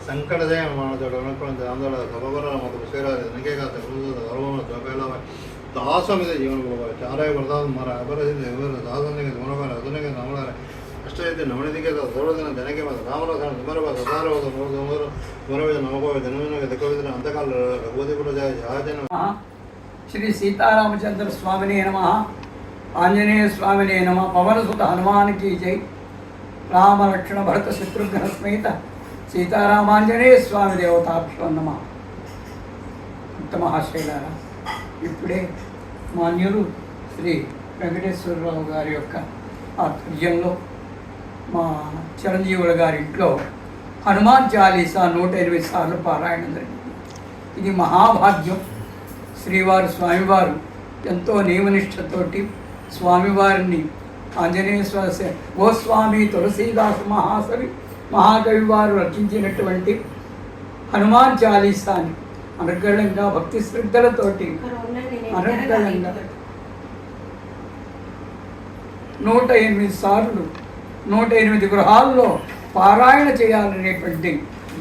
संकटजय आंदोलन सभर दासमित जीवन चारे वरदान मारा अपरसिद्ध दासनिಗೆ ಗುಣಗಳ ಅದನಿಗೆ ನಮಳ ಅಷ್ಟೈತೆ ನಮಣಿದಿಗೆ ದೊಡ್ಡದಿನ ಜನಕ್ಕೆ ಮತ್ತು ರಾಮಲೋಕನ ಸುಮರವ ಸದಾರವಾದ ಮೂರು ಗುಣವಿದ ನಮಗೋವಿದ ಜನನಿಗೆ ದಕ್ಕವಿದ ಅಂತಕಾಲ ಓದಿಪುರ ಜಯಜನ श्री सीतारामचंद्र स्वामिने नमः। आंजनेय स्वामिने नमः। पवनसुत हनुमान की जय। राम लक्ष्मण भरत शत्रुघ्न समेत सीतारामांजनेय स्वामी देवताभ्यो नमः। మహాశైలారా ఇప్పుడే మాన్యులు శ్రీ వెంకటేశ్వరరావు గారి యొక్క ఆధ్వర్యంలో మా చిరంజీవుల గారి ఇంట్లో హనుమాన్ చాలీసా 108 సార్లు పారాయణం జరిగింది. ఇది మహాభాగ్యం. శ్రీవారు స్వామివారు ఎంతో నియమనిష్టతోటి స్వామివారిని ఆంజనేయ స్వామి గోస్వామి తులసీదాసు మహాకవి వారు రచించినటువంటి హనుమాన్ చాలీసాని అనర్గళంగా భక్తి శ్రద్ధలతోటి అనర్గళంగా 108 సార్లు 108 గృహాల్లో పారాయణ చేయాలనేటువంటి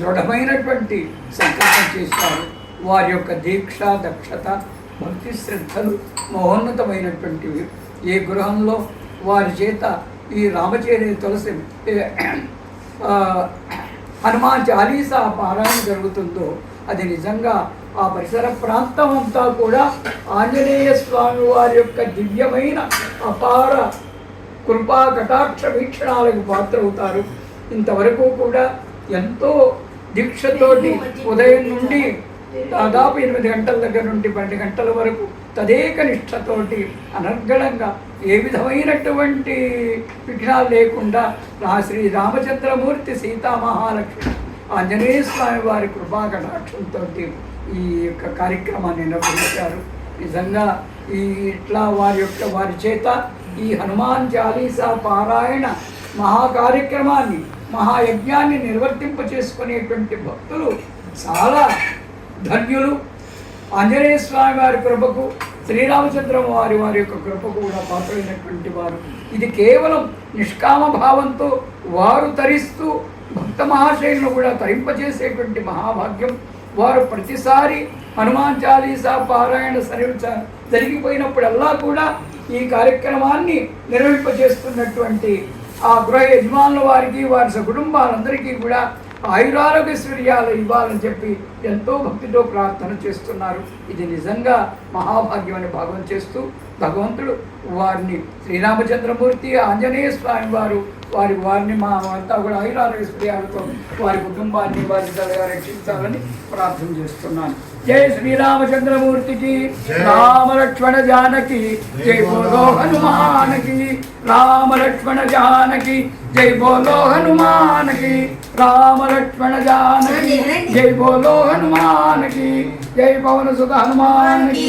దృఢమైనటువంటి సంకల్పం చేశారు. వారి యొక్క దీక్ష దక్షత భక్తి శ్రద్ధలు మహోన్నతమైనటువంటివి. ఏ గృహంలో వారి చేత ఈ రామచేరి తులసి హనుమాన్ చాలీసా పారాయణ జరుగుతుందో అది నిజంగా ఆ పరిసర ప్రాంతం అంతా కూడా ఆంజనేయ స్వామి వారి యొక్క దివ్యమైన అపార కృపా కటాక్ష వీక్షణాలకు పాత్రవుతారు. ఇంతవరకు కూడా ఎంతో దీక్షతోటి ఉదయం నుండి దాదాపు 8 గంటల దగ్గర నుండి 12 గంటల వరకు తదేక నిష్ఠతోటి అనర్గళంగా ఏ విధమైనటువంటి విఘ్నాలు లేకుండా శ్రీ రామచంద్రమూర్తి సీతామహాలక్ష్మి ఆంజనేయ స్వామి వారి కృపా కటాక్షంతో ఈ యొక్క కార్యక్రమాన్ని నిర్వహించారు. నిజంగా ఇట్లా వారి చేత ఈ హనుమాన్ చాలీసా పారాయణ మహాకార్యక్రమాన్ని మహాయజ్ఞాన్ని నిర్వర్తింప చేసుకునేటువంటి భక్తులు చాలా ధన్యులు. ఆంజనేయ స్వామి వారి కృపకు శ్రీరామచంద్ర వారి యొక్క కృపకు కూడా పాత్రైనటువంటి వారు. ఇది కేవలం నిష్కామ భావంతో వారు తరిస్తూ భక్త మహాశయులను కూడా తరింపజేసేటువంటి మహాభాగ్యం. వారు ప్రతిసారి హనుమాన్ చాలీసా పారాయణ జరిగిపోయినప్పుడల్లా కూడా ఈ కార్యక్రమాన్ని నిర్వహింపజేస్తున్నటువంటి ఆ గృహ యజమానుల వారికి వారి సకుటుంబాలందరికీ కూడా ఆయురారోగ్యశ్వర్యాలు ఇవ్వాలని చెప్పి ఎంతో భక్తితో ప్రార్థన చేస్తున్నారు. ఇది నిజంగా మహాభాగ్యం అని భాగం చేస్తూ భగవంతుడు వారిని శ్రీరామచంద్రమూర్తి ఆంజనేయ స్వామి వారిని మా అంతా కూడా ఆయురారోగ్యశ్వర్యాలతో వారి కుటుంబాన్ని వారి తలగా రక్షించాలని ప్రార్థన చేస్తున్నాను. జై శ్రీరామచంద్రమూర్తికి. రామ లక్ష్మణ జానకి జై బోలో హనుమానకి. రామ లక్ష్మణ జానకి జై బోలో హనుమానకి. రామ లక్ష్మణ జానకి జై బోలో హనుమానకి. జై పవన సుత హనుమానకి.